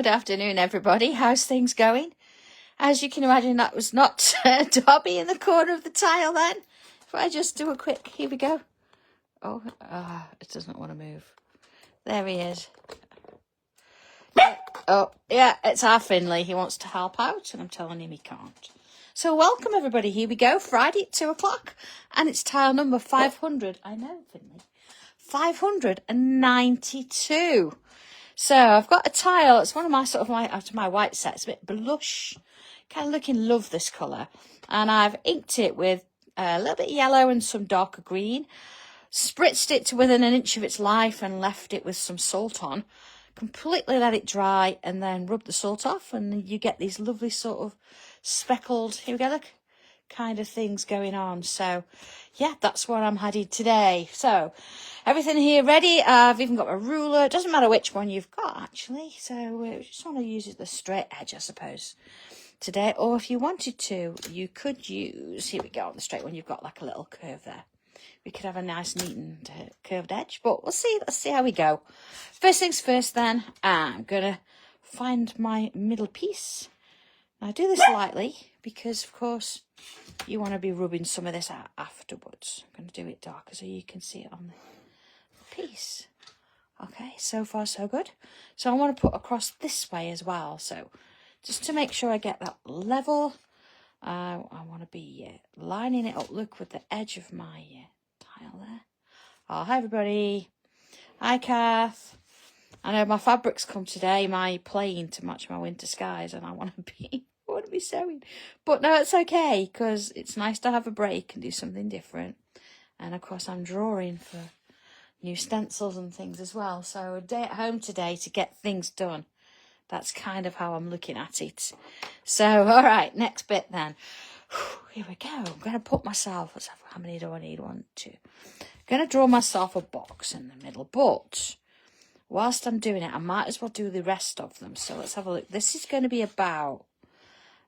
Good afternoon, everybody. How's things going? As you can imagine, that was not Dobby in the corner of the tile then. If I just do a quick, here we go. Oh, it doesn't want to move. There he is. Oh, yeah, it's our Finley. He wants to help out, and I'm telling him he can't. So welcome, everybody. Here we go. Friday at 2 o'clock, and it's tile number 500. I know, Finley. 592. So I've got a tile. It's one of my out of my white set. It's a bit blush, kind of looking love this colour, and I've inked it with a little bit yellow and some darker green. Spritzed it to within an inch of its life and left it with some salt on. Completely let it dry and then rub the salt off, and you get these lovely sort of speckled, here we go, look, kind of things going on. So yeah, that's where I'm headed today. So everything here ready. I've even got a ruler. It doesn't matter which one you've got, actually. So we just want to use the straight edge, I suppose, today. Or if you wanted to, you could use, here we go, on the straight one, you've got like a little curve there. We could have a nice, neat and curved edge, but we'll see. Let's see how we go. First things first then, I'm going to find my middle piece. Now, I do this lightly because, of course, you want to be rubbing some of this out afterwards. I'm going to do it darker so you can see it on the piece. Okay, so far so good. So I want to put across this way as well. So just to make sure I get that level, I want to be lining it up, look, with the edge of my tile there. Oh, hi everybody. Hi Kath. I know my fabrics come today, my plain to match my winter skies, and I want to be sewing. But no, it's okay, because it's nice to have a break and do something different. And of course I'm drawing for new stencils and things as well. So a day at home today to get things done. That's kind of how I'm looking at it. So, all right, next bit then. Here we go. I'm going to put myself, let's have, how many do I need? 1, 2. I'm going to draw myself a box in the middle, but whilst I'm doing it, I might as well do the rest of them. So let's have a look. This is going to be about,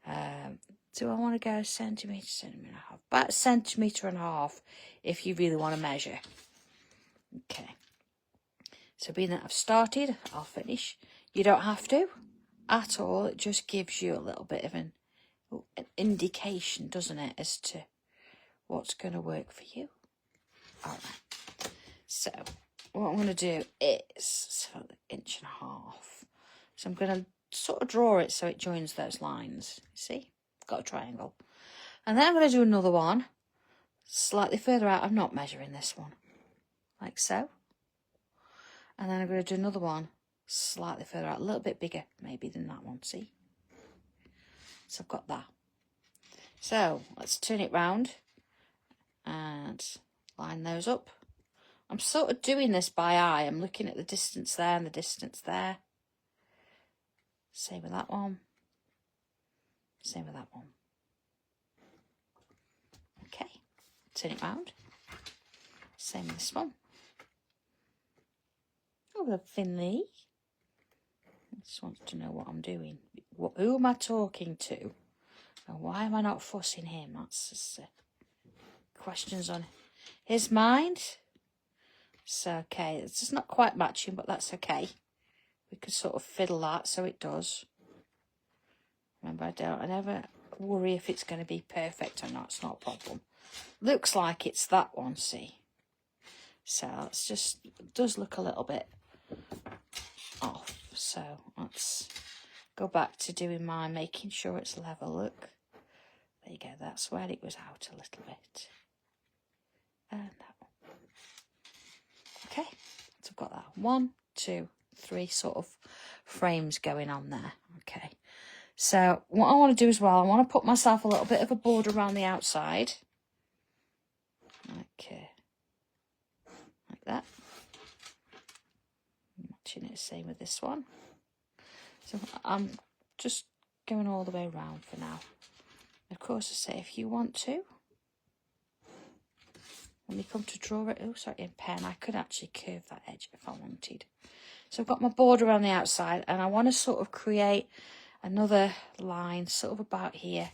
do I want to go centimetre and a half? About 1.5 centimetres if you really want to measure. Okay. So being that I've started, I'll finish. You don't have to at all. It just gives you a little bit of an indication, doesn't it, as to what's going to work for you. All right. So what I'm going to do is 1.5 inches. So I'm going to sort of draw it so it joins those lines. See? Got a triangle. And then I'm going to do another one slightly further out. I'm not measuring this one. Like so. And then I'm going to do another one slightly further out, a little bit bigger maybe than that one, see? So I've got that. So let's turn it round and line those up. I'm sort of doing this by eye. I'm looking at the distance there and the distance there. Same with that one. Same with that one. Okay, turn it round. Same with this one. Oh, Finley. Just wants to know what I'm doing. Who am I talking to? And why am I not fussing him? That's just questions on his mind. So, okay, it's just not quite matching, but that's okay. We could sort of fiddle that so it does. Remember, I never worry if it's going to be perfect or not. It's not a problem. Looks like it's that one, see? So, it's just, it does look a little bit off. So let's go back to doing mine, making sure it's level. Look, there you go. That's where it was out a little bit. And that one. Okay, so I've got that 1, 2, 3 sort of frames going on there. Okay, so what I want to do as well, I want to put myself a little bit of a border around the outside. Okay, like that. Matching it, same with this one. So I'm just going all the way around for now. Of course, I say if you want to, when we come to draw it, oh sorry, in pen, I could actually curve that edge if I wanted. So I've got my border around the outside, and I want to sort of create another line sort of about here.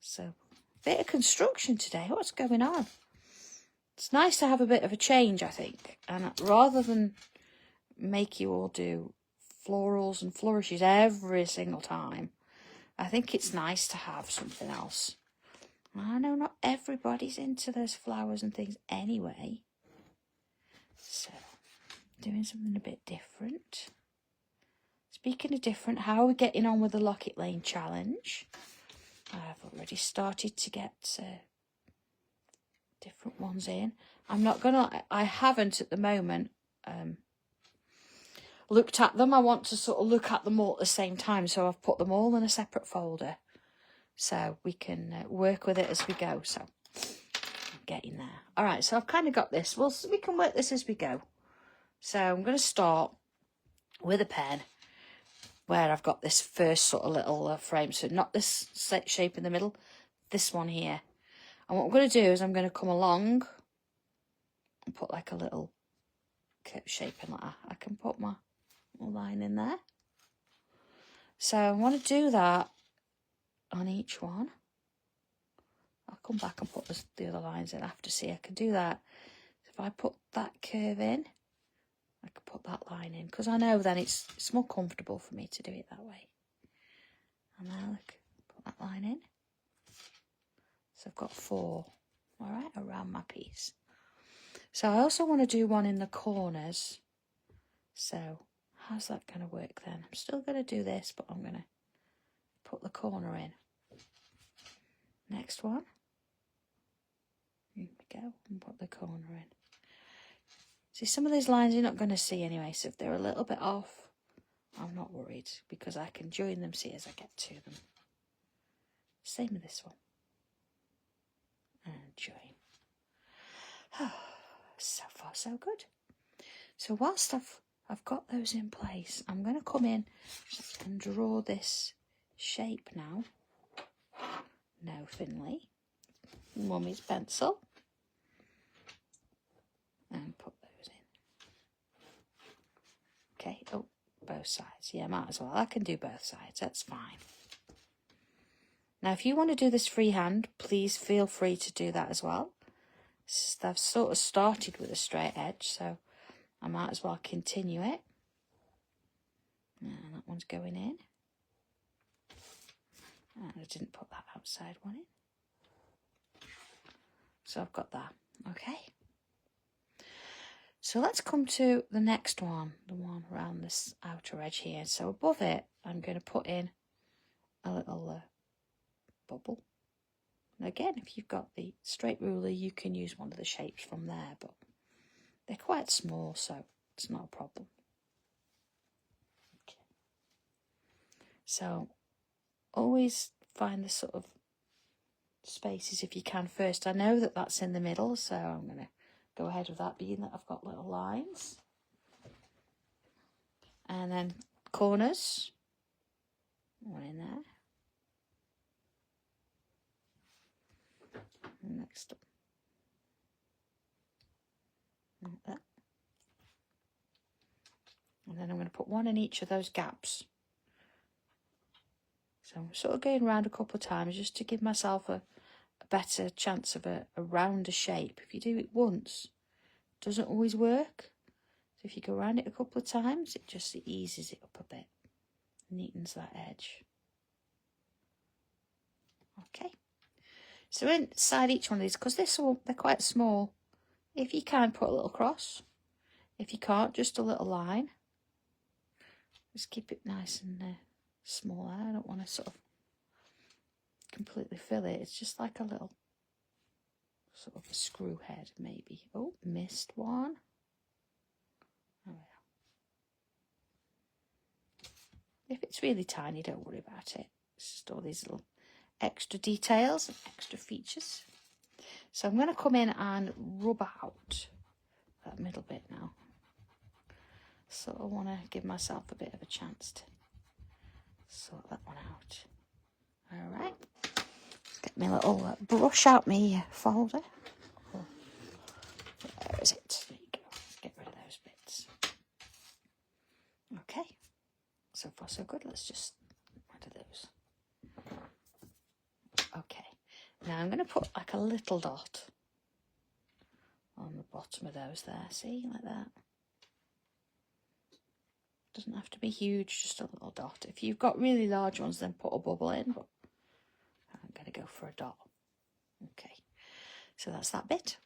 So bit of construction today. What's going on? It's nice to have a bit of a change, I think, and rather than make you all do florals and flourishes every single time. I think it's nice to have something else. I know not everybody's into those flowers and things anyway. So, doing something a bit different. Speaking of different, how are we getting on with the Locket Lane challenge? I've already started to get different ones in. I haven't at the moment looked at them. I want to sort of look at them all at the same time, so I've put them all in a separate folder so we can work with it as we go. So I'm getting there. All right, so I've kind of got this. We can work this as we go. So I'm going to start with a pen where I've got this first sort of little frame. So not this shape in the middle, this one here. And what I'm going to do is I'm going to come along and put like a little curve shape in like that. I can put my line in there. So I want to do that on each one. I'll come back and put the other lines in after. See, I can do that. If I put that curve in, I can put that line in, because I know then it's more comfortable for me to do it that way. And now look, put that line in. So I've got 4, all right, around my piece. So I also want to do one in the corners. So how's that going to work then? I'm still going to do this, but I'm going to put the corner in. Next one. Here we go, and put the corner in. See, some of these lines you're not going to see anyway, so if they're a little bit off, I'm not worried, because I can join them, see, as I get to them. Same with this one. And join. So far, so good. So whilst I've got those in place, I'm going to come in and draw this shape now. No thinly. Mummy's pencil. And put those in. Okay, oh, both sides. Yeah, might as well. I can do both sides, that's fine. Now, if you want to do this freehand, please feel free to do that as well. I've sort of started with a straight edge, so I might as well continue it. And that one's going in. And I didn't put that outside one in. So I've got that. Okay. So let's come to the next one, the one around this outer edge here. So above it, I'm going to put in a little bubble. And again, if you've got the straight ruler, you can use one of the shapes from there, but they're quite small, so it's not a problem. Okay. So always find the sort of spaces if you can first. I know that that's in the middle, so I'm going to go ahead with that, being that I've got little lines. And then corners, one in there. And next up, like that. And then I'm going to put one in each of those gaps. So I'm sort of going around a couple of times just to give myself a better chance of a rounder shape. If you do it once, it doesn't always work. So if you go around it a couple of times, it just eases it up a bit, neatens that edge. Okay. So inside each one of these, because they're quite small, if you can, put a little cross. If you can't, just a little line. Just keep it nice and small. I don't want to sort of completely fill it. It's just like a little sort of a screw head, maybe. Oh, missed one. Oh, yeah. If it's really tiny, don't worry about it. It's just all these little extra details and extra features. So I'm going to come in and rub out that middle bit now. So I want to give myself a bit of a chance to sort that one out. All right. Get my little brush out my folder. Where is it? There you go. Get rid of those bits. Okay. So far so good. Let's just get rid of those. Okay. Now I'm going to put like a little dot on the bottom of those there. See, like that. Doesn't have to be huge, just a little dot. If you've got really large ones, then put a bubble in, but I'm going to go for a dot. Okay, so that's that bit.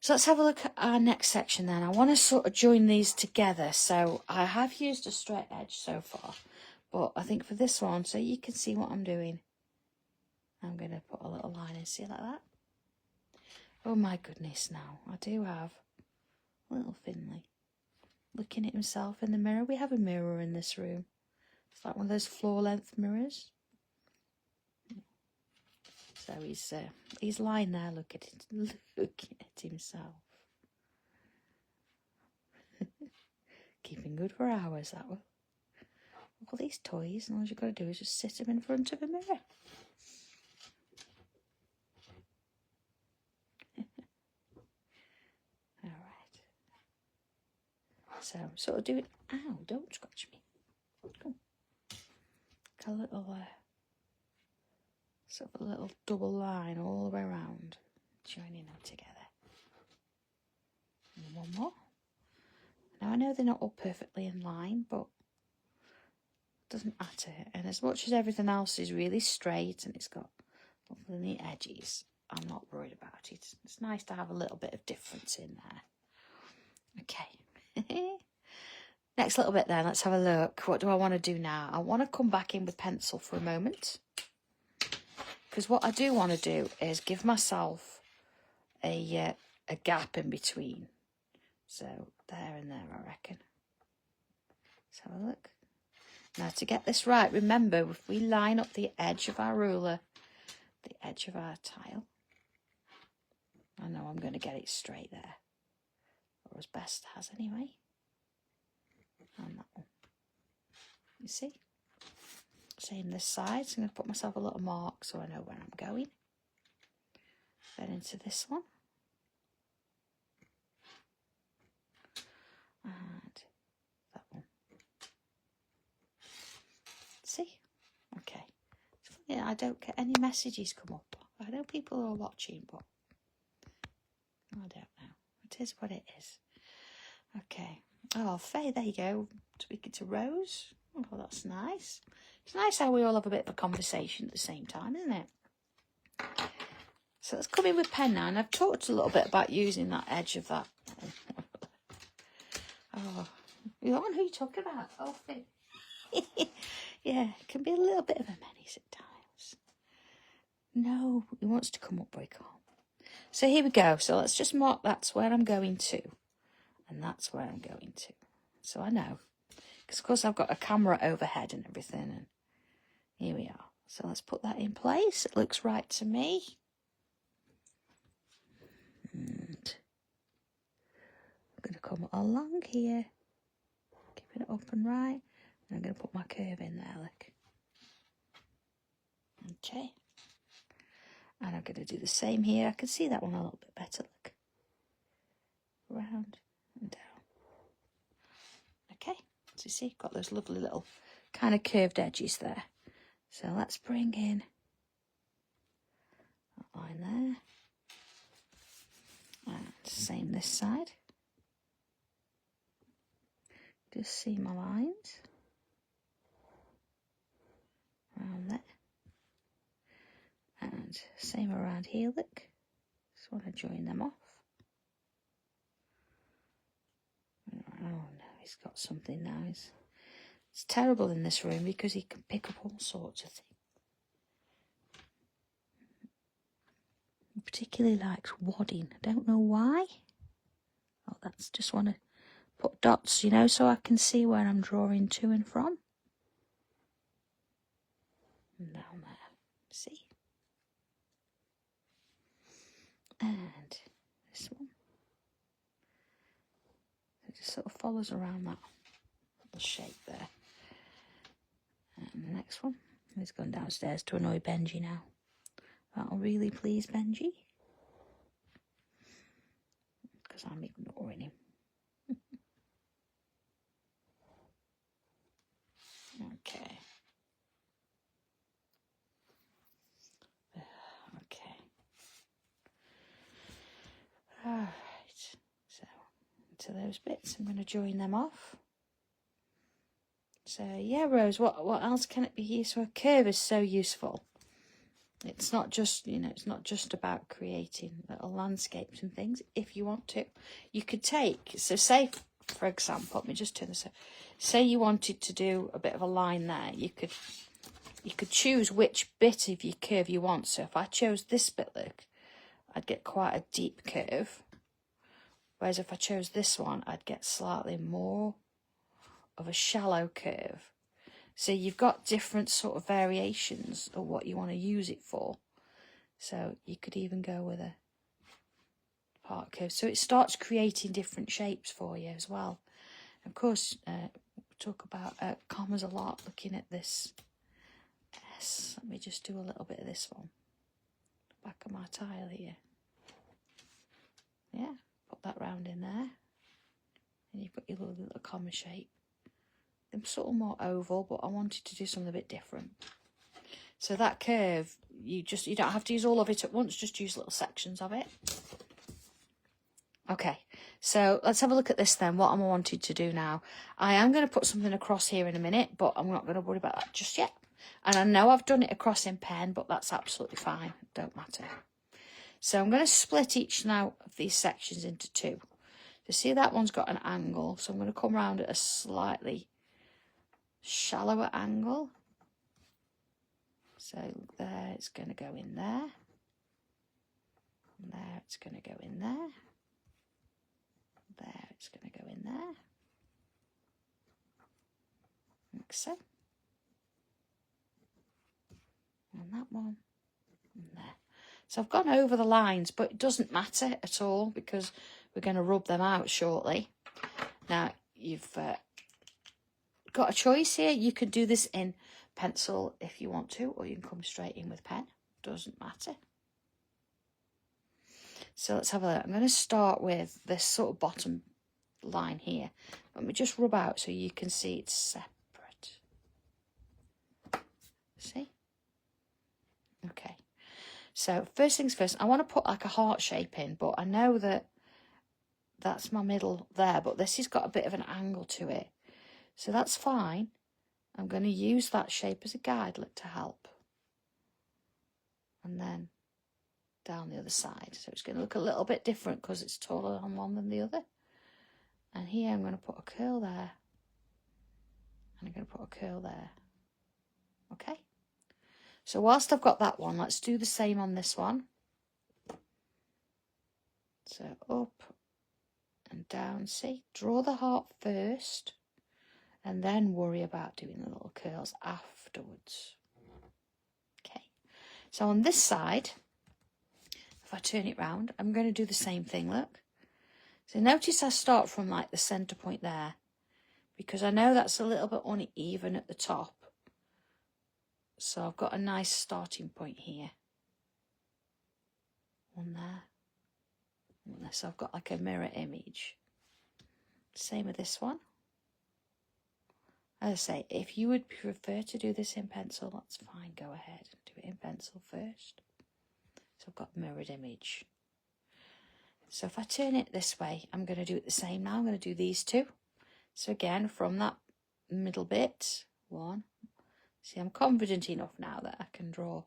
So let's have a look at our next section then. I want to sort of join these together. So I have used a straight edge so far, but I think for this one, so you can see what I'm doing, I'm going to put a little line in, see, like that. Oh my goodness, now I do have little Finley looking at himself in the mirror. We have a mirror in this room. It's like one of those floor length mirrors. So he's lying there looking at himself. Keeping good for hours, that one. All these toys, and all you've got to do is just sit them in front of a mirror. Alright. So I'm sort of doing, ow, don't scratch me. Come. Got a little, sort of a little double line all the way around, joining them together. And one more. Now I know they're not all perfectly in line, but it doesn't matter. And as much as everything else is really straight and it's got lovely neat edges, I'm not worried about it. It's nice to have a little bit of difference in there. Okay. Next little bit then, let's have a look. What do I want to do now? I want to come back in with pencil for a moment. Because what I do want to do is give myself a gap in between. So there and there, I reckon. Let's have a look. Now to get this right, remember, if we line up the edge of our ruler, the edge of our tile, I know I'm going to get it straight there. Or as best as anyway. And that one. You see? Same this side, so I'm going to put myself a little mark so I know where I'm going. Then into this one. And that one. See? Okay. It's funny, I don't get any messages come up. I know people are watching, but I don't know. It is what it is. Okay. Oh, Faye, there you go. Speaking to Rose. Oh, that's nice. It's nice how we all have a bit of a conversation at the same time, isn't it? So let's come in with pen now. And I've talked a little bit about using that edge of that. Oh, you don't know who you're talking about. Oh, Faye. Yeah, it can be a little bit of a menace at times. No, he wants to come up, but he can't. So here we go. So let's just mark that's where I'm going to. And that's where I'm going to. So I know. Because, of course, I've got a camera overhead and everything. And here we are. So let's put that in place. It looks right to me. And I'm going to come along here. Keeping it up and right. And I'm going to put my curve in there, look. Okay. And I'm going to do the same here. I can see that one a little bit better, look. Round and down. Okay, so you see, got those lovely little kind of curved edges there. So let's bring in that line there. And same this side. Just see my lines. Around there. And same around here, look. Just want to join them off. Oh no, he's got something now. It's terrible in this room because he can pick up all sorts of things. He particularly likes wadding. I don't know why. Oh, that's just want to put dots, you know, so I can see where I'm drawing to and from. And down there. See? And this one. It just sort of follows around that little shape there. And the next one. He's gone downstairs to annoy Benji now. That'll really please Benji. Because I'm ignoring him. Okay. Okay. Alright. So, to those bits, I'm going to join them off. So yeah, Rose, what else can it be used for? A curve is so useful. It's not just, you know, it's not just about creating little landscapes and things. If you want to, you could take, so say, for example, let me just turn this up. Say you wanted to do a bit of a line there. You could choose which bit of your curve you want. So if I chose this bit, look, I'd get quite a deep curve. Whereas if I chose this one, I'd get slightly more of a shallow curve. So you've got different sort of variations of what you want to use it for. So you could even go with a part curve. So it starts creating different shapes for you as well. Of course, we talk about commas a lot, looking at this S. Let me just do a little bit of this one. Back of my tile here. Yeah, put that round in there. And you've got your little comma shape. They're sort of more oval, but I wanted to do something a bit different. So that curve, you don't have to use all of it at once, just use little sections of it. Okay, so let's have a look at this then, what I'm wanting to do now. I am going to put something across here in a minute, but I'm not going to worry about that just yet. And I know I've done it across in pen, but that's absolutely fine, don't matter. So I'm going to split each now of these sections into two. So see that one's got an angle, so I'm going to come around at a slightly shallower angle. So there, it's going to go in there. And there, it's going to go in there. There, it's going to go in there. Like so. And that one. And there. So I've gone over the lines, but it doesn't matter at all because we're going to rub them out shortly. Now, you've got a choice here. You could do this in pencil if you want to, or you can come straight in with pen. Doesn't matter. So let's have a look. I'm going to start with this sort of bottom line here. Let me just rub out so you can see it's separate. See? Okay. So first things first, I want to put like a heart shape in, but I know that that's my middle there, but this has got a bit of an angle to it. So that's fine. I'm going to use that shape as a guide to help. And then down the other side. So it's going to look a little bit different because it's taller on one than the other. And here I'm going to put a curl there. And I'm going to put a curl there. Okay. So whilst I've got that one, let's do the same on this one. So up and down, see? Draw the heart first. And then worry about doing the little curls afterwards. Okay. So on this side, if I turn it round, I'm going to do the same thing, look. So notice I start from like the centre point there, because I know that's a little bit uneven at the top. So I've got a nice starting point here. One there. One there. So I've got like a mirror image. Same with this one. As I say, if you would prefer to do this in pencil, that's fine. Go ahead and do it in pencil first. So I've got mirrored image. So if I turn it this way, I'm going to do it the same now. I'm going to do these two. So again, from that middle bit, one. See, I'm confident enough now that I can draw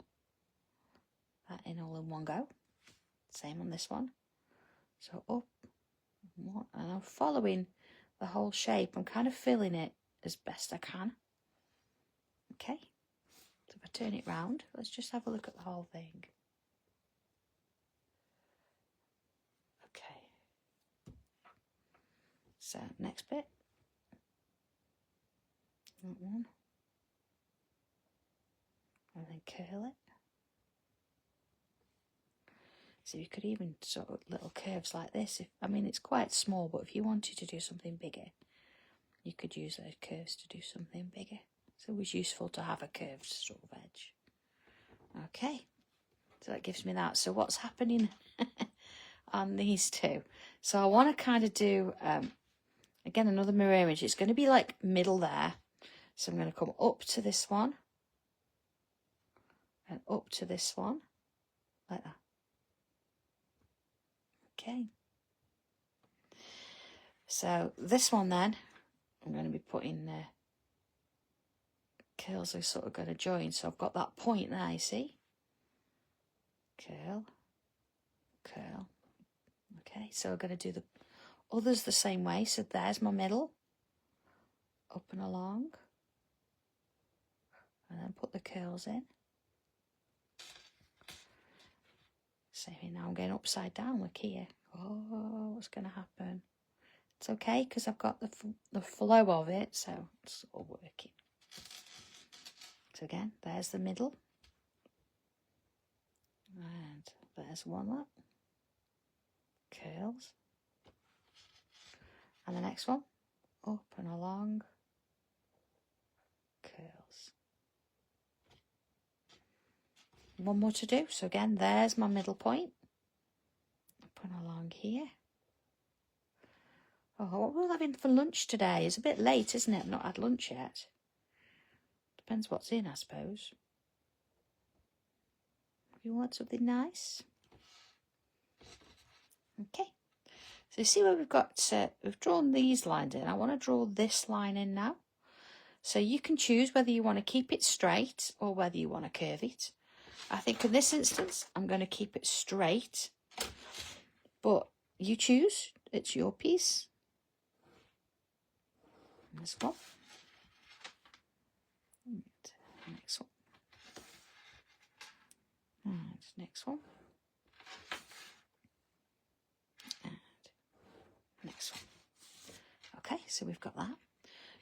that in all in one go. Same on this one. So up, one, and I'm following the whole shape. I'm kind of filling it as best I can. Okay. So if I turn it round, let's just have a look at the whole thing. Okay. So next bit. That one. And then curl it. So you could even sort of little curves like this. I mean, it's quite small, but if you wanted to do something bigger, you could use those curves to do something bigger. It's always useful to have a curved sort of edge. Okay, so that gives me that. So what's happening on these two? So I want to kind of do, again, another mirror image. It's going to be like middle there. So I'm going to come up to this one. And up to this one. Like that. Okay. So this one then, I'm going to be putting curls are sort of going to join, so I've got that point there, you see? Curl, curl. Okay, so I'm going to do the others the same way. So there's my middle, up and along, and then put the curls in. So now I'm going upside down, look here. Oh, what's going to happen? It's okay because I've got the flow of it, so it's all working. So again, there's the middle. And there's one up. Curls. And the next one, up and along. Curls. One more to do. So again, there's my middle point. Up and along here. Oh, what we're having for lunch today is a bit late, isn't it? I've not had lunch yet. Depends what's in, I suppose. You want something nice? Okay. So you see where we've got, we've drawn these lines in. I want to draw this line in now. So you can choose whether you want to keep it straight or whether you want to curve it. I think in this instance, I'm going to keep it straight. But you choose. It's your piece. This one. And next one. And next one. And next one. Okay, so we've got that.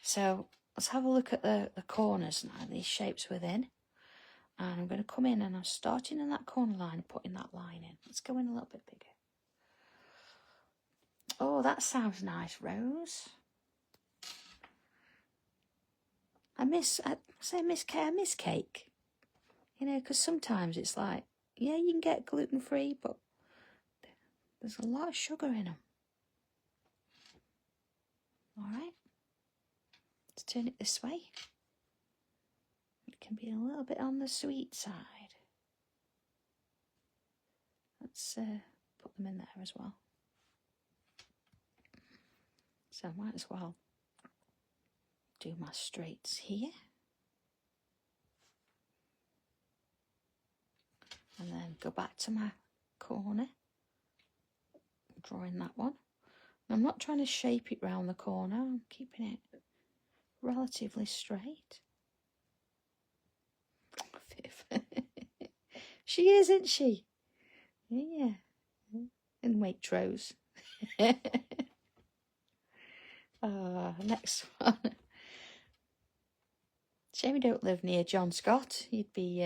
So let's have a look at the corners now, these shapes within. And I'm going to come in and I'm starting in that corner line, putting that line in. Let's go in a little bit bigger. Oh, that sounds nice, Rose. I miss cake. You know, because sometimes it's like, yeah, you can get gluten-free, but there's a lot of sugar in them. All right. Let's turn it this way. It can be a little bit on the sweet side. Let's put them in there as well. So I might as well do my straights here. And then go back to my corner. Drawing that one. And I'm not trying to shape it round the corner. I'm keeping it relatively straight. She is, isn't she? Yeah. In Waitrose. Next one. Shame we don't live near John Scott. You'd be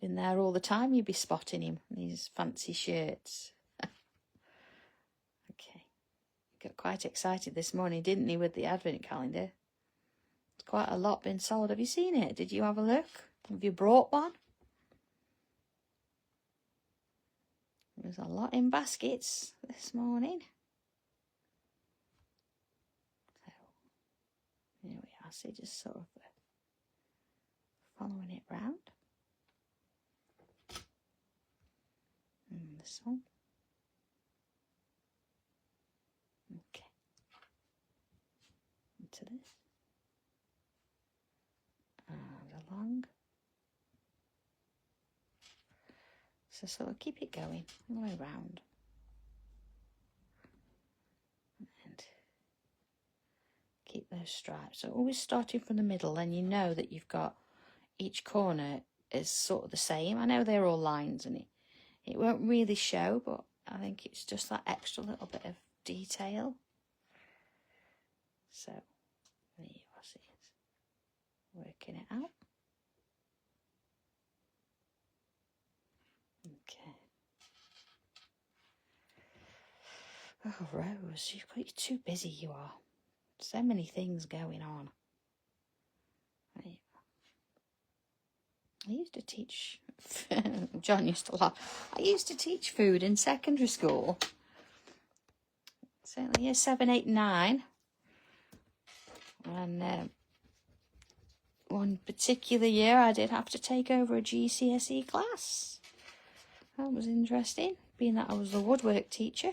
in there all the time. You'd be spotting him in these fancy shirts. Okay. Got quite excited this morning, didn't he, with the advent calendar? There's quite a lot been sold. Have you seen it? Did you have a look? Have you brought one? There's a lot in baskets this morning. So, here we are. So just sort of following it round. And this one. Okay. Into this. And along. So sort of keep it going all the way round. And keep those stripes. So always starting from the middle, then you know that you've got each corner is sort of the same. I know they're all lines and it won't really show, but I think it's just that extra little bit of detail. So there you are, see it's working it out. Okay. Oh, Rose, you're too busy, you are. So many things going on. I used to teach, John used to laugh, I used to teach food in secondary school. Certainly year 7, 8, 9. And one particular year I did have to take over a GCSE class. That was interesting, being that I was the woodwork teacher.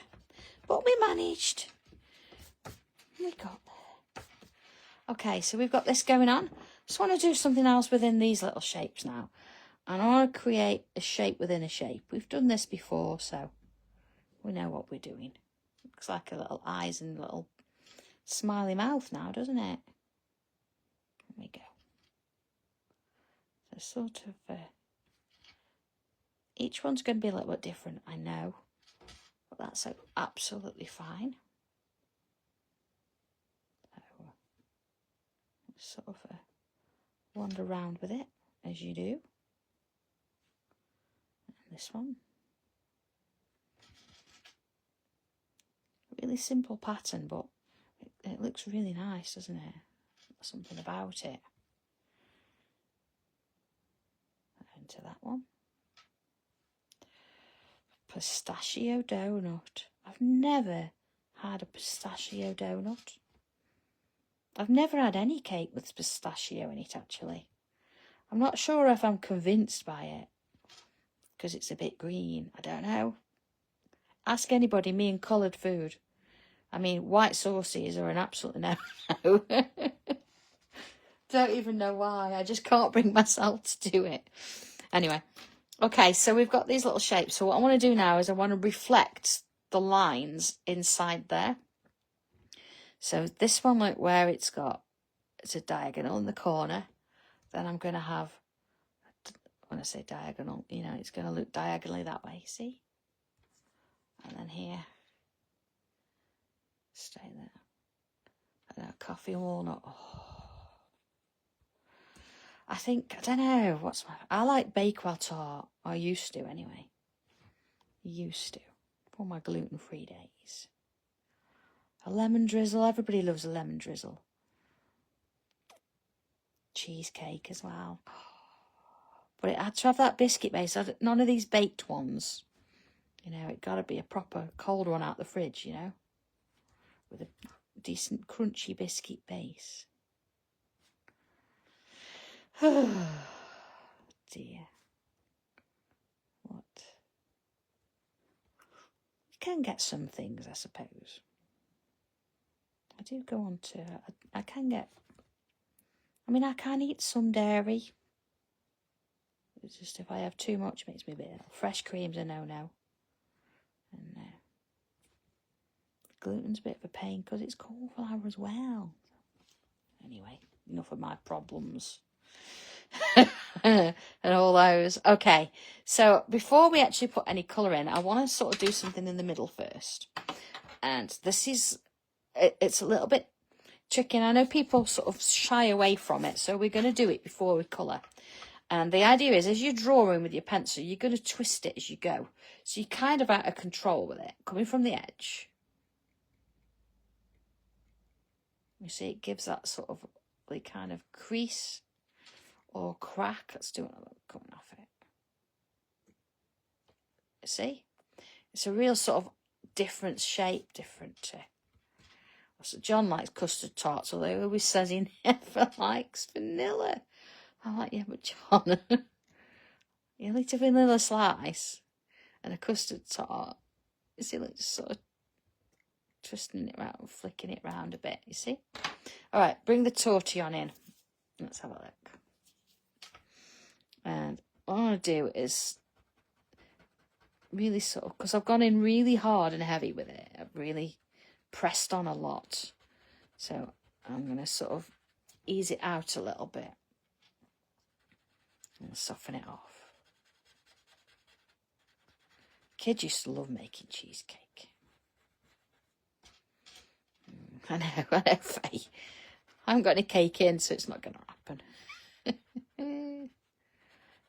But we managed. We got there. Okay, so we've got this going on. Just want to do something else within these little shapes now. And I want to create a shape within a shape. We've done this before, so we know what we're doing. Looks like a little eyes and a little smiley mouth now, doesn't it? There we go. So sort of, each one's going to be a little bit different, I know. But that's absolutely fine. So, sort of wander around with it, as you do. And this one. Really simple pattern, but it looks really nice, doesn't it? There's something about it. Into that one. Pistachio donut. I've never had a pistachio donut. I've never had any cake with pistachio in it, actually. I'm not sure if I'm convinced by it, because it's a bit green. I don't know. Ask anybody, me and coloured food. I mean, white sauces are an absolute no. Don't even know why. I just can't bring myself to do it. Anyway, okay, so we've got these little shapes. So what I want to do now is I want to reflect the lines inside there. So this one, look where it's a diagonal in the corner. Then I'm going to have, when I say diagonal, you know, it's going to look diagonally that way, see? And then here, stay there. And a coffee walnut. Oh. I think, I don't know, I like Bakewell tart. I used to anyway. Used to. For my gluten-free days. A lemon drizzle. Everybody loves a lemon drizzle. Cheesecake as well. But it had to have that biscuit base. None of these baked ones. You know, it got to be a proper cold one out the fridge, you know. With a decent crunchy biscuit base. Oh, dear. What? You can get some things, I suppose. I do go on to, I can get, I mean, I can eat some dairy. It's just if I have too much, it makes me a bit, fresh cream's a no-no. And gluten's a bit of a pain because it's cauliflower as well. Anyway, enough of my problems. And all those. Okay, so before we actually put any colour in, I want to sort of do something in the middle first. And this is, it's a little bit tricky. And I know people sort of shy away from it, so we're going to do it before we colour. And the idea is, as you're drawing with your pencil, you're going to twist it as you go. So you're kind of out of control with it, coming from the edge. You see, it gives that sort of like kind of crease or crack. Let's do another coming off it. You see? It's a real sort of different shape, different. So John likes custard tarts, although he always says he never likes vanilla. I'm like, yeah, but John, you'll eat a vanilla slice and a custard tart. You see, like just sort of twisting it around, flicking it round a bit, you see? All right, bring the tortillon in. Let's have a look. And what I want to do is really sort of, because I've gone in really hard and heavy with it. I've really pressed on a lot. So I'm going to sort of ease it out a little bit. And soften it off. Kids used to love making cheesecake. I know, Faye. I haven't got any cake in, so it's not going to happen.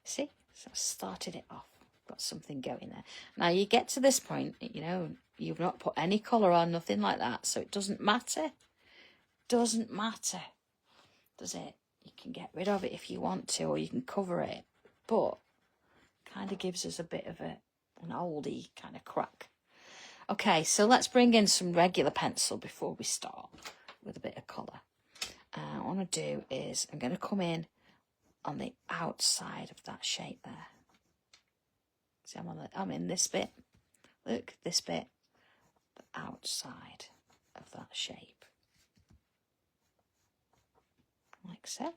See? So I started it off. Got something going there. Now you get to this point, you know, you've not put any colour on, nothing like that, so it doesn't matter. Doesn't matter, does it? You can get rid of it if you want to, or you can cover it, but kind of gives us a bit of an oldie kind of crack. Okay, so let's bring in some regular pencil before we start with a bit of colour. What I want to do is I'm going to come in on the outside of that shape there. See, I'm in this bit. Look, this bit, the outside of that shape. Like so.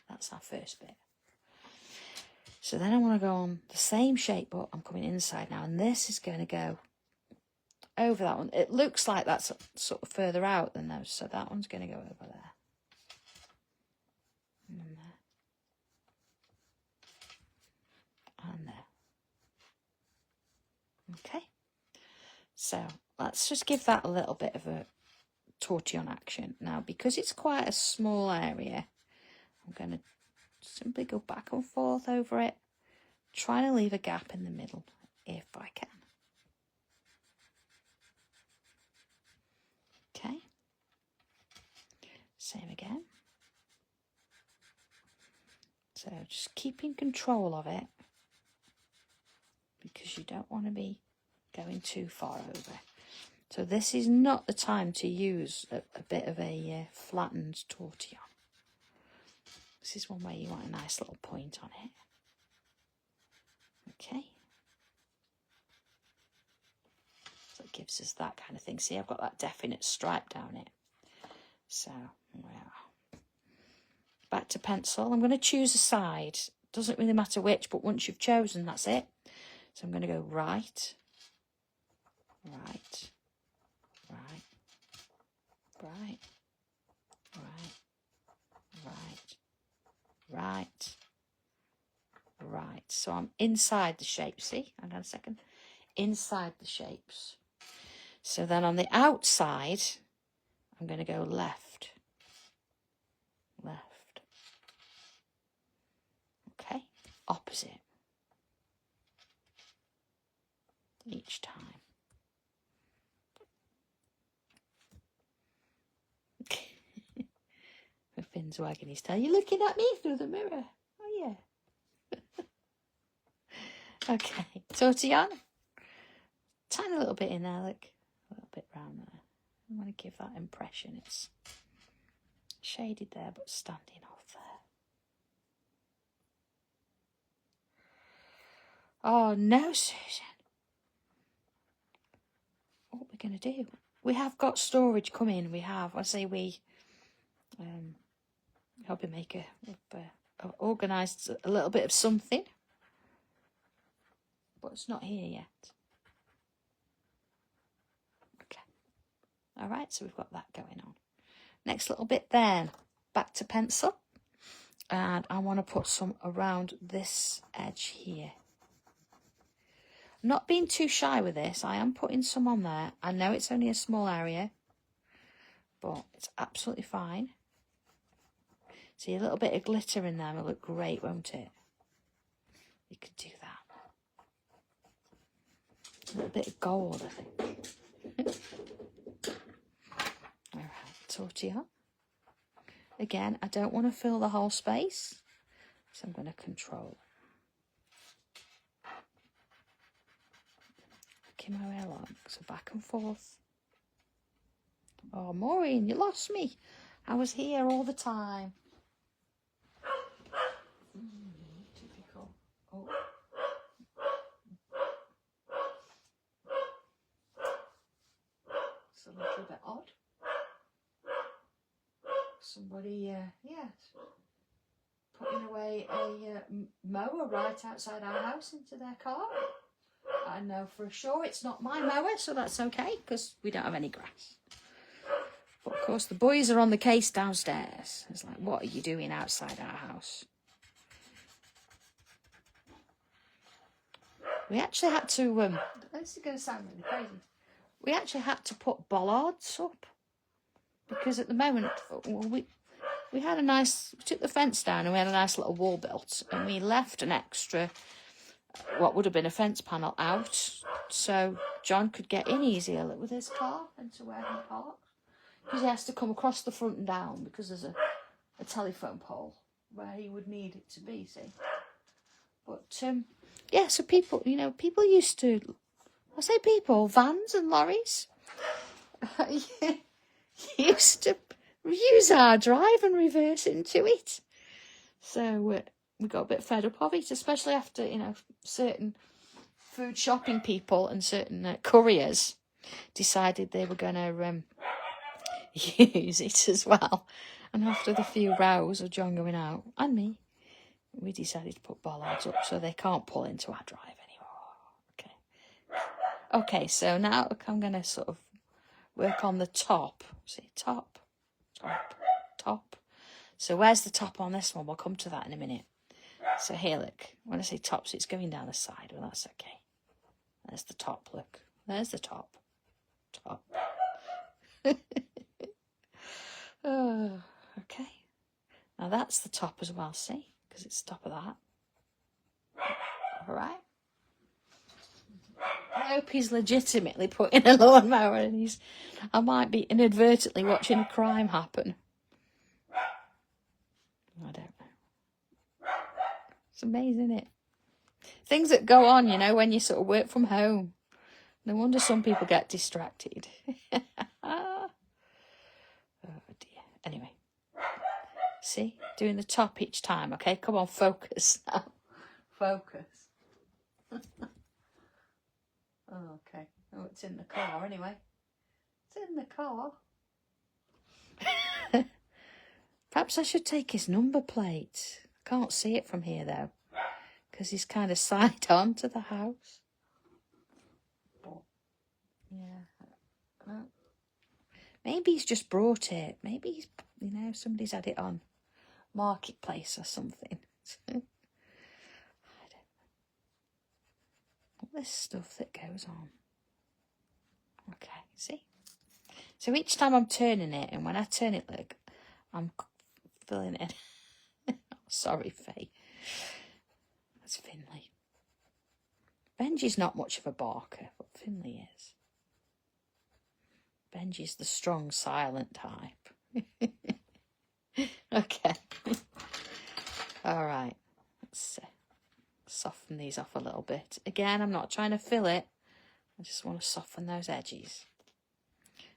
That's our first bit. So then I want to go on the same shape, but I'm coming inside now. And this is going to go over that one. It looks like that's sort of further out than those. So that one's going to go over there. And there. And there. Okay. So let's just give that a little bit of a tortillon action. Now, because it's quite a small area, I'm going to simply go back and forth over it, trying to leave a gap in the middle if I can. Okay. Same again. So just keeping control of it, because you don't want to be going too far over. So this is not the time to use a bit of a flattened tortillon. This is one where you want a nice little point on it. Okay. So it gives us that kind of thing. See, I've got that definite stripe down it. So, yeah. Back to pencil. I'm going to choose a side. Doesn't really matter which, but once you've chosen, that's it. So I'm going to go right, right, right, right, right, right, right, right. So I'm inside the shape, see? Hang on a second. Inside the shapes. So then on the outside, I'm going to go left, left. Okay, opposite. Each time. Finn's wagging his tail. You're looking at me through the mirror. Oh, yeah. Okay. Tortillon. Tiny little bit in there, look. A little bit round there. I want to give that impression. It's shaded there, but standing off there. Oh, no, Susan. What are we going to do? We have got storage coming. We have. I say we... hobby maker. I've organised a little bit of something, but it's not here yet. Okay. All right, so we've got that going on. Next little bit then, back to pencil, and I want to put some around this edge here. I'm not being too shy with this. I am putting some on there. I know it's only a small area, but it's absolutely fine. See, a little bit of glitter in there will look great, won't it? You could do that. A little bit of gold, I think. All right, tortilla. Again, I don't want to fill the whole space, so I'm going to control. Working my way along, so back and forth. Oh, Maureen, you lost me. I was here all the time. Typical. Oh. It's a little bit odd. Somebody, yes, putting away a mower right outside our house into their car. I know for sure it's not my mower, so that's okay, because we don't have any grass. But of course the boys are on the case downstairs. It's like, what are you doing outside our house? We actually had to, this is going to sound really crazy. We actually had to put bollards up. Because at the moment, we had a nice, we took the fence down and we had a nice little wall built. And we left an extra, what would have been a fence panel out. So John could get in easier with his car into where he parked. Because he has to come across the front and down because there's a telephone pole where he would need it to be, see. But, yeah, so people, you know, people used to, I say people, vans and lorries. Yeah. Used to use our drive and reverse into it. So we got a bit fed up of it, especially after, you know, certain food shopping people and certain couriers decided they were going to use it as well. And after the few rows of John going out, and me, we decided to put bollards up so they can't pull into our drive anymore. Okay. Okay, so now I'm going to sort of work on the top. See, top, top, top. So where's the top on this one? We'll come to that in a minute. So here, look. When I say top, so it's going down the side. Well, that's okay. There's the top, look. There's the top. Top. Oh, okay. Now that's the top as well, see? Because it's the top of that. All right. I hope he's legitimately putting a lawnmower in. I might be inadvertently watching a crime happen. I don't know. It's amazing, isn't it? Things that go on, you know, when you sort of work from home. No wonder some people get distracted. Oh dear. Anyway. See? Doing the top each time, okay? Come on, focus now. Focus. Oh, okay. Oh, it's in the car anyway. It's in the car. Perhaps I should take his number plate. I can't see it from here though, because he's kind of side on to the house. But, yeah. Maybe he's just brought it. Maybe he's, you know, somebody's had it on Marketplace or something. I don't know. All this stuff that goes on. Okay, see? So each time I'm turning it, and when I turn it, look, I'm filling it in. Sorry, Faye. That's Finley. Benji's not much of a barker, but Finley is. Benji's the strong, silent type. Okay. All right. Let's soften these off a little bit. Again, I'm not trying to fill it. I just want to soften those edges.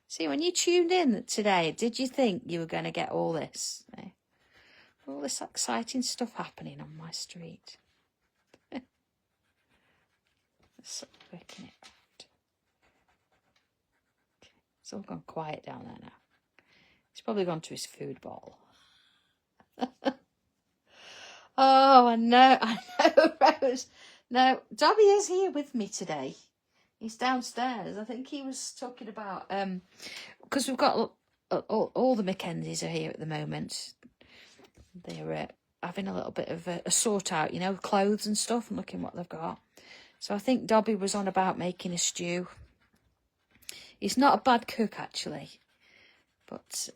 See, when you tuned in today, did you think you were going to get all this? Eh? All this exciting stuff happening on my street. Let's working it out. Okay. It's all gone quiet down there now. He's probably gone to his food bowl. Oh, I know, Rose. No, Dobby is here with me today. He's downstairs. I think he was talking about, because we've got all the Mackenzies are here at the moment. They're having a little bit of a sort out, you know, clothes and stuff, and looking what they've got. So I think Dobby was on about making a stew. He's not a bad cook, actually, but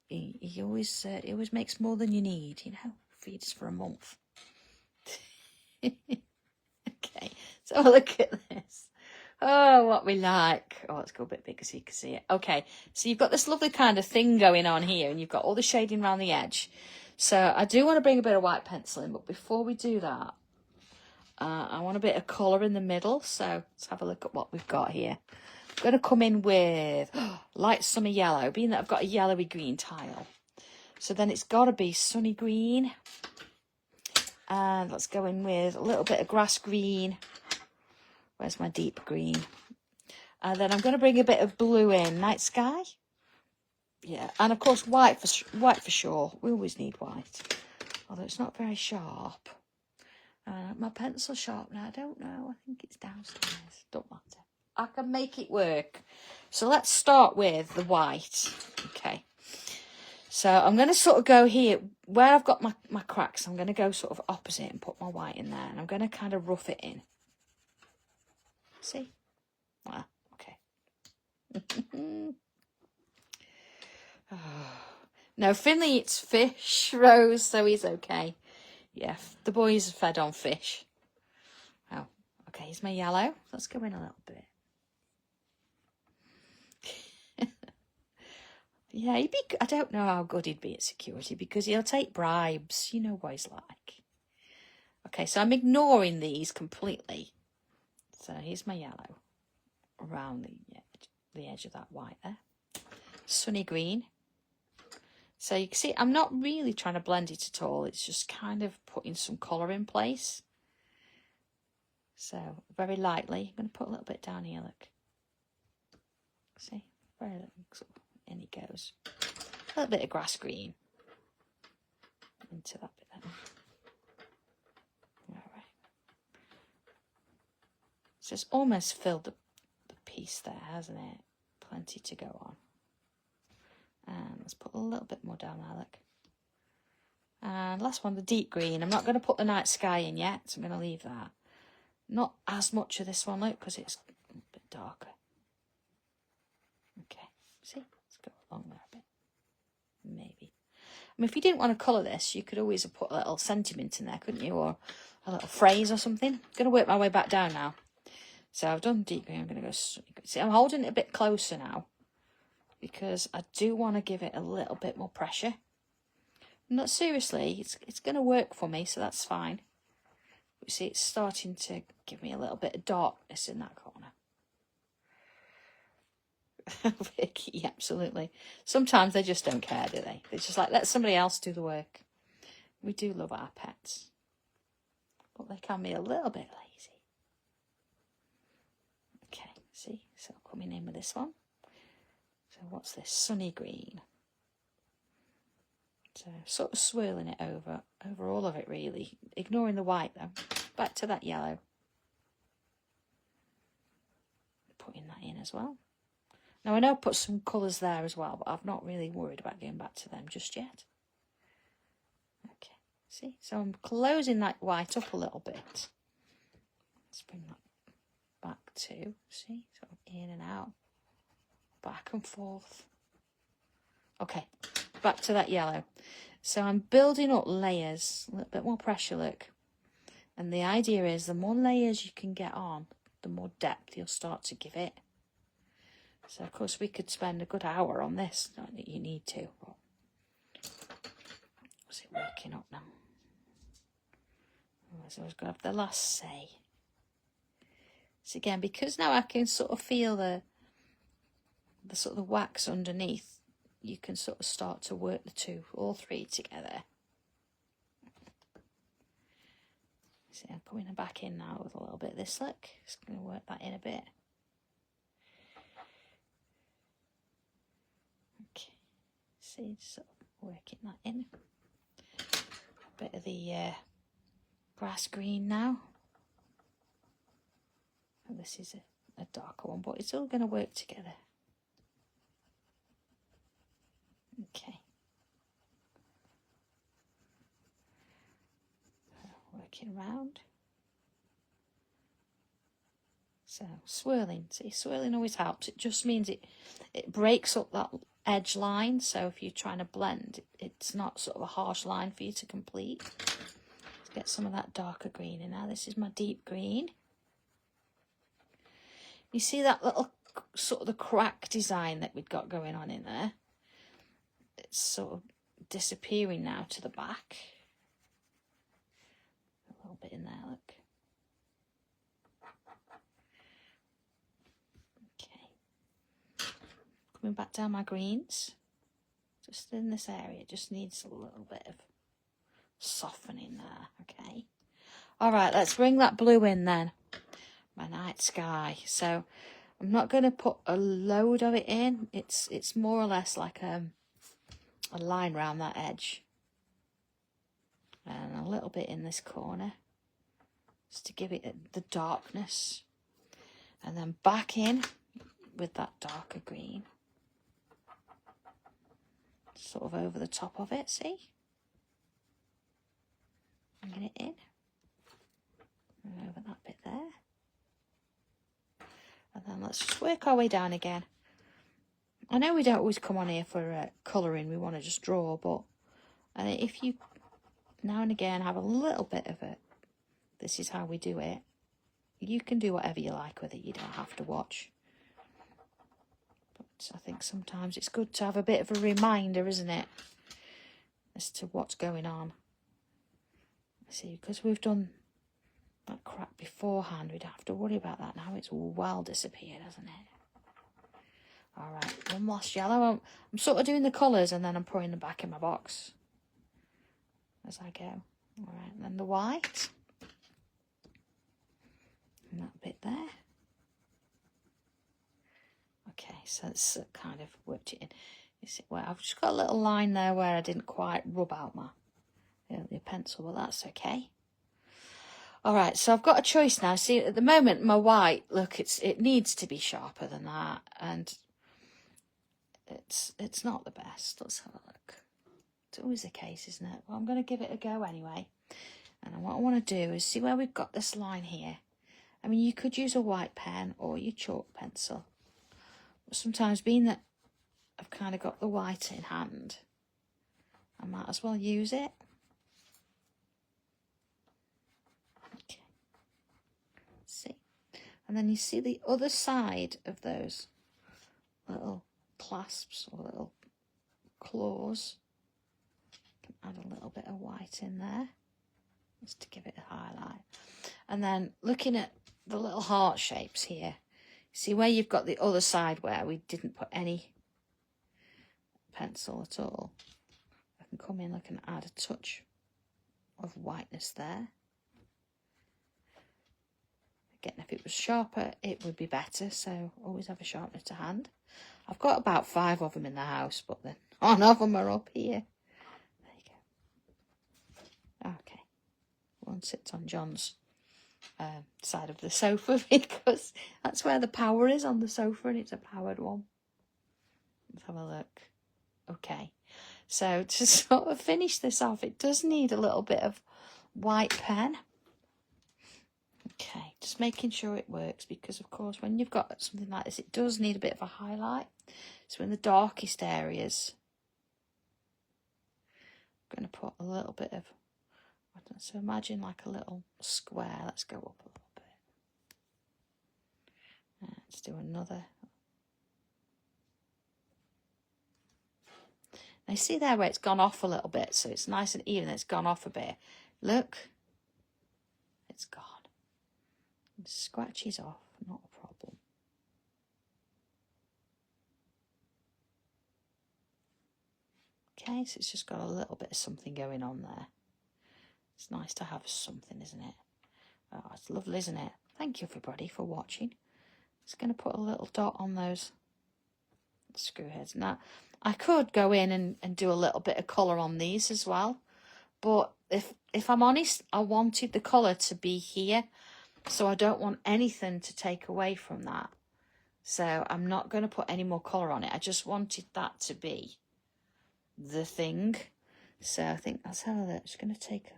he always makes more than you need, you know, feeds for a month. Okay, so look at this. Oh, what we like. Oh, let's go a bit bigger so you can see it. Okay, so you've got this lovely kind of thing going on here, and you've got all the shading around the edge. So I do want to bring a bit of white pencil in, but before we do that, I want a bit of colour in the middle. So let's have a look at what we've got here. I'm going to come in with light summer yellow, being that I've got a yellowy green tile. So then it's got to be sunny green. And let's go in with a little bit of grass green. Where's my deep green? And then I'm going to bring a bit of blue in. Night sky. Yeah, and of course white for sure. We always need white. Although it's not very sharp. My pencil sharpener, I don't know. I think it's downstairs. Don't matter. I can make it work. So let's start with the white. Okay. So I'm going to sort of go here. Where I've got my cracks, I'm going to go sort of opposite and put my white in there. And I'm going to kind of rough it in. See? Ah, okay. Oh. No, Finley eats fish, Rose, so he's okay. Yeah, the boys are fed on fish. Oh, okay, here's my yellow. Let's go in a little bit. Yeah, I don't know how good he'd be at security because he'll take bribes. You know what he's like. Okay, so I'm ignoring these completely. So here's my yellow around the edge of that white there. Sunny green. So you can see I'm not really trying to blend it at all. It's just kind of putting some colour in place. So very lightly. I'm going to put a little bit down here, look. See? Very little. In he goes. a little bit of grass green into that bit there. All right. So it's almost filled the piece there, hasn't it? Plenty to go on. And let's put a little bit more down there, look. And last one, the deep green. I'm not going to put the night sky in yet, so I'm going to leave that. Not as much of this one, look, because it's a bit darker. Okay, see? Let's go along there a bit. Maybe. I mean, if you didn't want to colour this, you could always have put a little sentiment in there, couldn't you? Or a little phrase or something. I'm going to work my way back down now. So I've done deep green. I'm going to go... See, I'm holding it a bit closer now, because I do want to give it a little bit more pressure. Not seriously, it's going to work for me, so that's fine. But you see, it's starting to give me a little bit of darkness in that corner. Vicky, absolutely. Sometimes they just don't care, do they? They're just like, let somebody else do the work. We do love our pets, but they can be a little bit lazy. Okay, see, so coming in with this one. So what's this? Sunny green. So sort of swirling it over all of it, really. Ignoring the white though. Back to that yellow. Putting that in as well. Now I know I put some colours there as well, but I've not really worried about going back to them just yet. Okay, see? So I'm closing that white up a little bit. Let's bring that back to, see? So in and out. Back and forth. Okay, back to that yellow. So I'm building up layers, a little bit more pressure, look. And the idea is the more layers you can get on, the more depth you'll start to give it. So of course we could spend a good hour on this, not that you need to. But what's it working up now? So I've got to have the last say. So again, because now I can sort of feel the sort of the wax underneath, you can sort of start to work the two, all three together. See, I'm coming back in now with a little bit of this, look. Just going to work that in a bit. Okay, see, just sort of working that in. A bit of the grass green now. And this is a darker one, but it's all going to work together. Okay. Working around. So swirling. See, swirling always helps. It just means it breaks up that edge line. So if you're trying to blend, it's not sort of a harsh line for you to complete. Let's get some of that darker green in now. This is my deep green. You see that little sort of the crack design that we've got going on in there? It's sort of disappearing now to the back. A little bit in there, look. Okay. Coming back down my greens. Just in this area, it just needs a little bit of softening there, okay. All right, let's bring that blue in then. My night sky. So I'm not going to put a load of it in. It's more or less like a line around that edge. And a little bit in this corner. Just to give it the darkness. And then back in with that darker green. Sort of over the top of it, see? Bringing it in. And over that bit there. And then let's just work our way down again. I know we don't always come on here for colouring, we want to just draw, but if you now and again have a little bit of it, this is how we do it, you can do whatever you like with it, you don't have to watch. But I think sometimes it's good to have a bit of a reminder, isn't it, as to what's going on. See, because we've done that crack beforehand, we don't have to worry about that now. It's well disappeared, hasn't it? All right, one last yellow. I'm sort of doing the colours and then I'm pouring them back in my box as I go. All right, and then the white. And that bit there. Okay, so it's kind of worked it in. You see, well, I've just got a little line there where I didn't quite rub out my the pencil, but that's okay. All right, so I've got a choice now. See, at the moment, my white, look, it needs to be sharper than that, and it's not the best. Let's have a look. It's always the case, isn't it? Well, I'm going to give it a go anyway. And what I want to do is see where we've got this line here. I mean, you could use a white pen or your chalk pencil. But sometimes, being that I've kind of got the white in hand, I might as well use it. Okay. See? And then you see the other side of those little clasps or little claws. Can add a little bit of white in there just to give it a highlight. And then looking at the little heart shapes here, see where you've got the other side where we didn't put any pencil at all. I can come in, look, and add a touch of whiteness there. Again, if it was sharper, it would be better, so always have a sharpener to hand. I've got about 5 of them in the house, but then none of them are up here. There you go. Okay. One sits on John's side of the sofa because that's where the power is, on the sofa, and it's a powered one. Let's have a look. Okay. So to sort of finish this off, it does need a little bit of white pen. Okay, just making sure it works, because of course when you've got something like this, it does need a bit of a highlight. So in the darkest areas, I'm going to put a little bit of, so imagine like a little square. Let's go up a little bit. Let's do another. Now you see there where it's gone off a little bit, so it's nice and even. It's gone off a bit. Look, it's gone. It scratches off, not a problem. Okay, so it's just got a little bit of something going on there. It's nice to have something, isn't it? Oh, it's lovely, isn't it? Thank you, everybody, for watching. Just going to put a little dot on those screw heads. Now, I could go in and do a little bit of colour on these as well. But if I'm honest, I wanted the colour to be here. So I don't want anything to take away from that. So I'm not going to put any more colour on it. I just wanted that to be the thing. So I think that's how I'm just going to take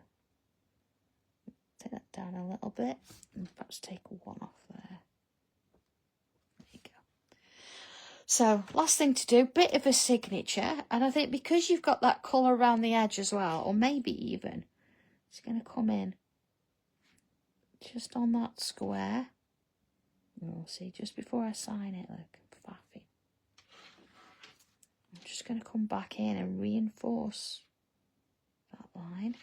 that down a little bit and perhaps take one off there. There you go. So last thing to do, bit of a signature. And I think because you've got that colour around the edge as well, or maybe even, it's going to come in just on that square. You'll see just before I sign it, look, faffy. I'm just going to come back in and reinforce that line.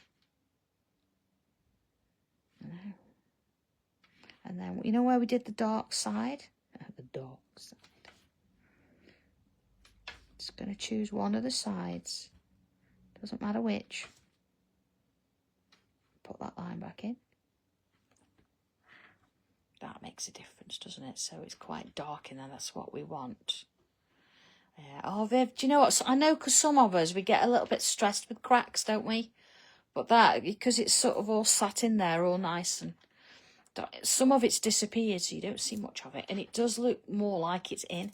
And then, you know where we did the dark side? The dark side. Just going to choose one of the sides. Doesn't matter which. Put that line back in. That makes a difference, doesn't it? So it's quite dark in there. That's what we want. Yeah. Oh, Viv, do you know what? I know, because some of us, we get a little bit stressed with cracks, don't we? But that, because it's sort of all sat in there all nice, and some of it's disappeared, so you don't see much of it. And it does look more like it's in.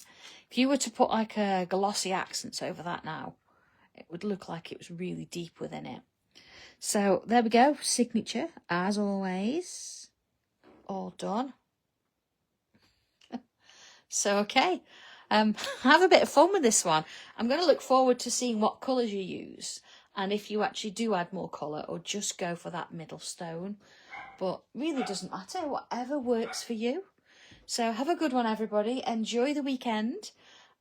If you were to put like a glossy accents over that now, it would look like it was really deep within it. So there we go. Signature, as always. All done. So, okay. Have a bit of fun with this one. I'm going to look forward to seeing what colours you use, and if you actually do add more colour or just go for that middle stone. But really doesn't matter, whatever works for you. So have a good one, everybody. Enjoy the weekend,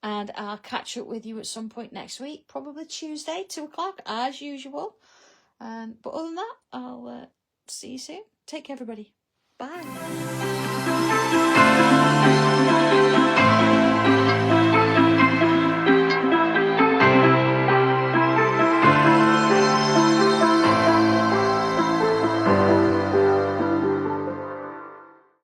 and I'll catch up with you at some point next week, probably Tuesday, 2 o'clock, as usual. But other than that, I'll see you soon. Take care, everybody. Bye.